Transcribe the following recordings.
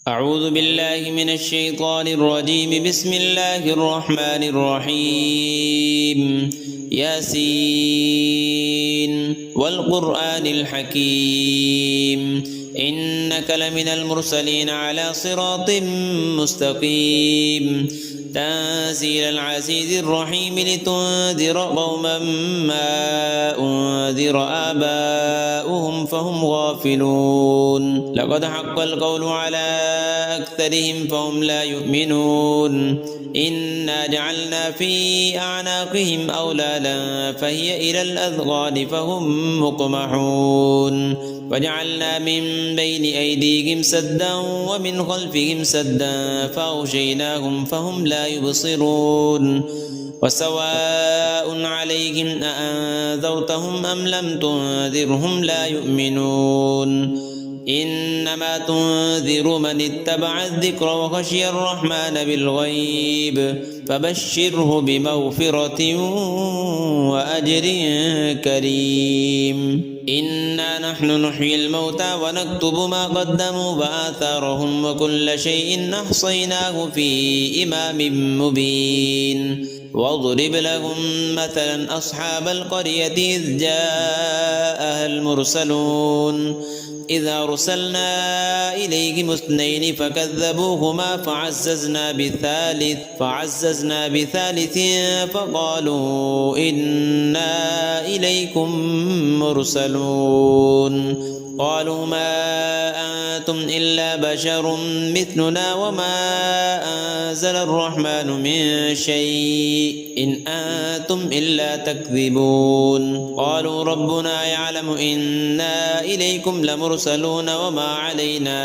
أعوذ بالله من الشيطان الرجيم. بسم الله الرحمن الرحيم. ياسين والقرآن الحكيم إنك لمن المرسلين على صراط مستقيم تنزيل العزيز الرحيم لتنذر قوما ما أنذر آباؤهم فهم غافلون. لقد حق القول على أكثرهم فهم لا يؤمنون. إنا جعلنا في أعناقهم أغلالا فهي إلى الأذقان فهم مقمحون وجعلنا من بين أيديهم سدا ومن خلفهم سدا فأغشيناهم فهم لا يبصرون. وسواء عليهم أأنذرتهم أم لم تنذرهم لا يؤمنون. إنما تنذر من اتبع الذكر وخشي الرحمن بالغيب فبشره بمغفرة وأجر كريم. إنا نحن نحيي الموتى ونكتب ما قدموا وآثارهم وكل شيء أحصيناه في إمام مبين. واضرب لهم مثلا أصحاب القرية إذ جاءها المرسلون إذ أرسلنا إليهم اثنين فكذبوهما فعززنا بثالث فقالوا إنا إليكم مرسلون. قالوا ما أنتم إلا بشر مثلنا وما أنزل الرحمن من شيء إن أنتم إلا تكذبون. قالوا ربنا يعلم إنا إليكم لمرسلون وما علينا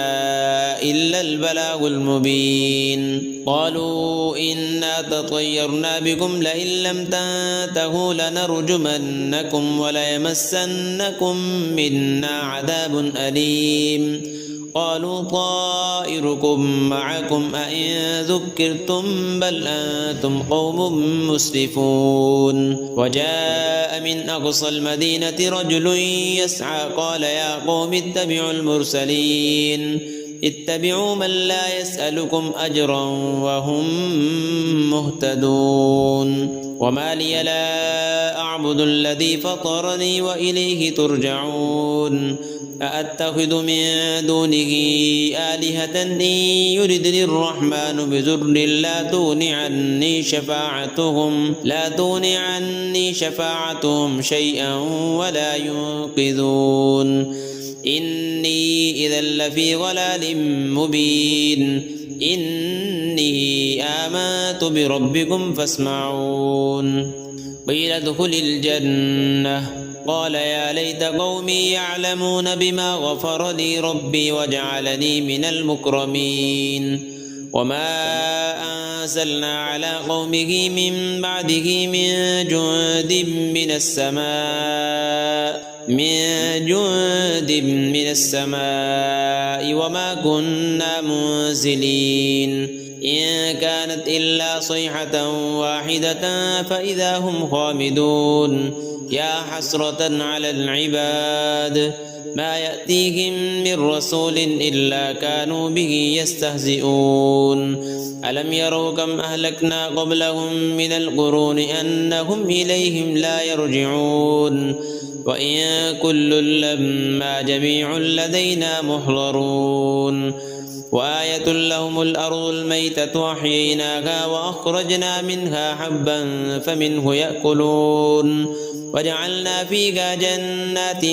إلا البلاغ المبين. قالوا إنا تطيرنا بكم لئن لم تنتهوا لنرجمنكم وليمسنكم منا عذاب أليم. قالوا طائركم معكم أئن ذكرتم بل أنتم قوم مسرفون. وجاء من أقصى المدينة رجل يسعى قال يا قوم اتبعوا المرسلين اتبعوا من لا يسألكم أجرا وهم مهتدون. وما لي لا أعبد الذي فطرني وإليه ترجعون. أأتخذ من دونه آلهة إن يردني الرحمن بضر لا تغن عني شفاعتهم شيئا ولا ينقذون. إني إذا لفي ضلال مبين. إني آمنت بربكم فاسمعون. قيل ادخل الجنة قال يا ليت قومي يعلمون بما غفر لي ربي وجعلني من المكرمين. وما أنزلنا على قومه من بعده من جند من السماء وما كنا منزلين. إن كانت إلا صيحة واحدة فإذا هم خامدون. يا حسرة على العباد ما يأتيهم من رسول إلا كانوا به يستهزئون. ألم يروا كم أهلكنا قبلهم من القرون أنهم إليهم لا يرجعون. وإن كل لما جميع لدينا محضرون. وآية لهم الأرض الميتة أحييناها وأخرجنا منها حبا فمنه يأكلون. وجعلنا فيها جنات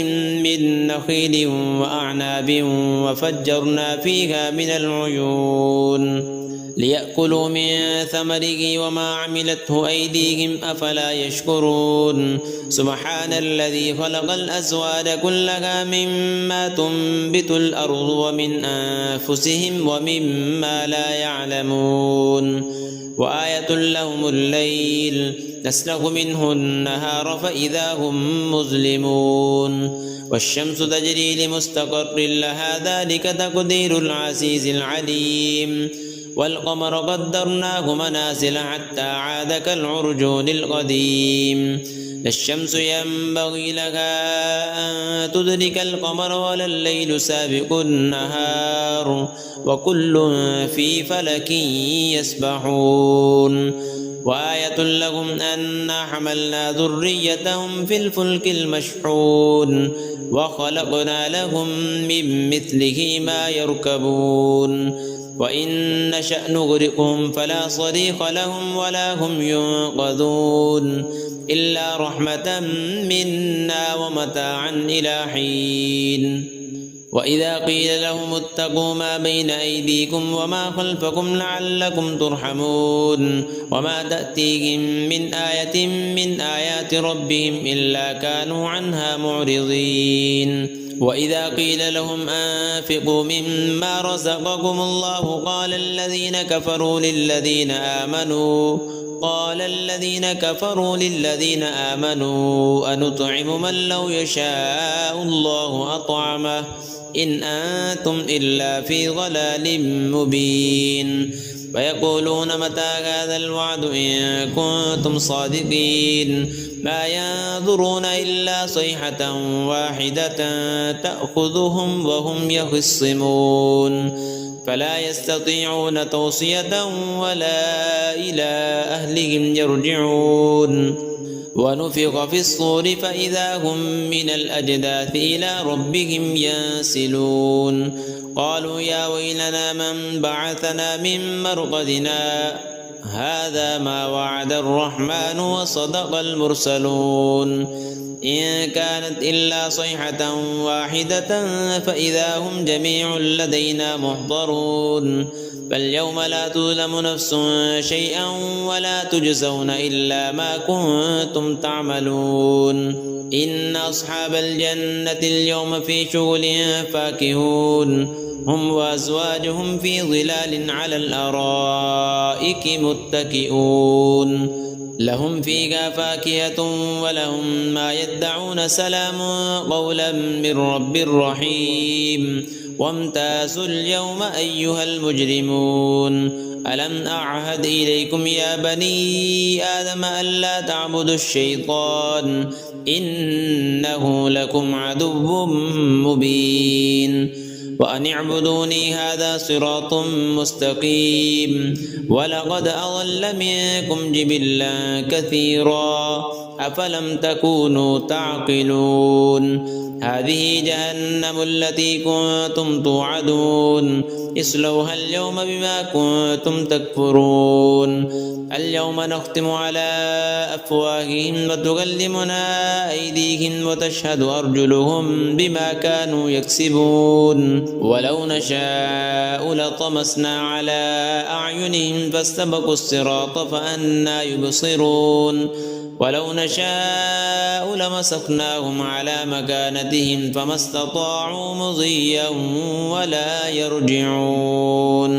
من نخيل وأعناب وفجرنا فيها من العيون ليأكلوا من ثمره وما عملته أيديهم أفلا يشكرون. سبحان الذي خلق الأزواج كلها مما تنبت الأرض ومن أنفسهم ومما لا يعلمون. وآية لهم الليل نسلخ منه النهار فإذا هم مظلمون. والشمس تجري لمستقر لها ذلك تقدير العزيز العليم. والقمر قدرناه منازل حتى عاد كالعرجون القديم. لا الشمس ينبغي لها أن تدرك القمر ولا الليل سابق النهار وكل في فلك يسبحون وآية لهم أنا حملنا ذريتهم في الفلك المشحون وخلقنا لهم من مثله ما يركبون وإن نشأ نغرقهم فلا صريخ لهم ولا هم ينقذون إلا رحمة منا ومتاعا إلى حين وإذا قيل لهم اتقوا ما بين أيديكم وما خلفكم لعلكم ترحمون وما تأتيهم من آية من آيات ربهم إلا كانوا عنها معرضين وإذا قيل لهم أنفقوا مما رزقكم الله قال الذين كفروا للذين آمنوا أنطعم من لو يشاء الله أطعمه إن أنتم إلا في ضلال مبين ويقولون متى هذا الوعد إن كنتم صادقين ما ينظرون إلا صيحة واحدة تأخذهم وهم يخصمون فلا يستطيعون توصية ولا إلى أهلهم يرجعون ونفخ في الصور فإذا هم من الأجداث إلى ربهم ينسلون قالوا يا ويلنا من بعثنا من مرقدنا هذا ما وعد الرحمن وصدق المرسلون إن كانت إلا صيحة واحدة فإذا هم جميع لدينا محضرون فاليوم لا تظلم نفس شيئا ولا تجزون إلا ما كنتم تعملون إن أصحاب الجنة اليوم في شغل فاكهون هم وأزواجهم في ظلال على الأرائك متكئون لهم فيها فاكهة ولهم ما يدعون سلام قولا من رب رحيم وامتازوا اليوم أيها المجرمون ألم أعهد إليكم يا بني آدم ألا تعبدوا الشيطان إنه لكم عدو مبين وأن اعبدوني هذا صراط مستقيم ولقد أضل منكم جبلا كثيرا أفلم تكونوا تعقلون هذه جهنم التي كنتم توعدون اصلوها اليوم بما كنتم تكفرون اليوم نختم على أفواههم وتكلمنا أيديهم وتشهد أرجلهم بما كانوا يكسبون ولو نشاء لطمسنا على أعينهم فاستبقوا الصراط فأنى يبصرون ولو نشاء لمسخناهم على مكانتهم فما استطاعوا مضيا ولا يرجعون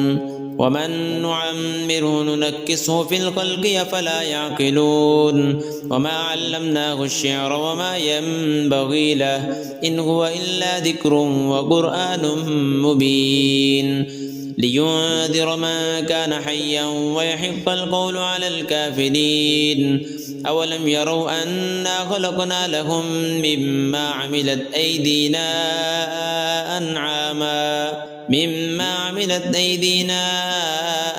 ومن نعمره ننكسه في الخلق أفلا يعقلون وما علمناه الشعر وما ينبغي له إن هو إلا ذكر وقرآن مبين لينذر من كان حيا ويحق القول على الكافرين أولم يروا أنا خلقنا لهم مما عملت أيدينا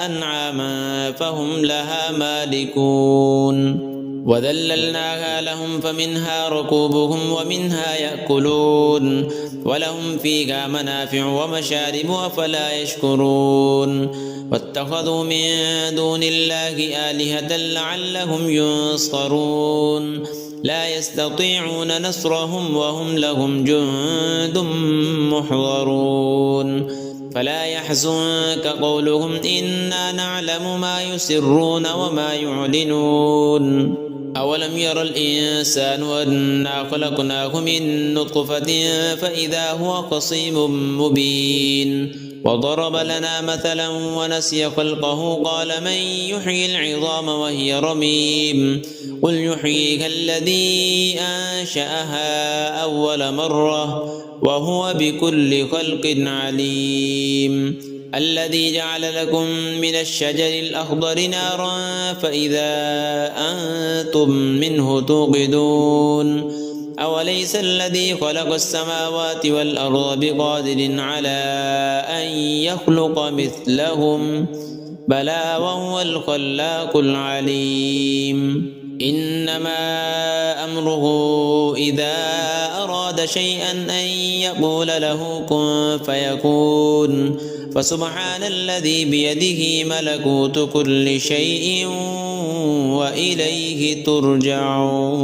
أنعاما فهم لها مالكون وذللناها لهم فمنها ركوبهم ومنها يأكلون ولهم فيها منافع ومشارب أفلا يشكرون واتخذوا من دون الله آلهة لعلهم ينصرون لا يستطيعون نصرهم وهم لهم جند محضرون فلا يحزنك قولهم إنا نعلم ما يسرون وما يعلنون أولم ير الإنسان أنا خلقناه من نطفة فإذا هو خصيم مبين وضرب لنا مثلا ونسي خلقه قال من يحيي العظام وهي رميم قل يحييها الذي أنشأها أول مرة وهو بكل خلق عليم الذي جعل لكم من الشجر الأخضر نارا فإذا أنتم منه توقدون أوليس الذي خلق السماوات والأرض بقادر على أن يخلق مثلهم بلى وهو الخلاق العليم إنما أمره إذا أراد شيئا أن يقول له كن فيكون فسبحان الذي بيده ملكوت كل شيء وإليه ترجعون.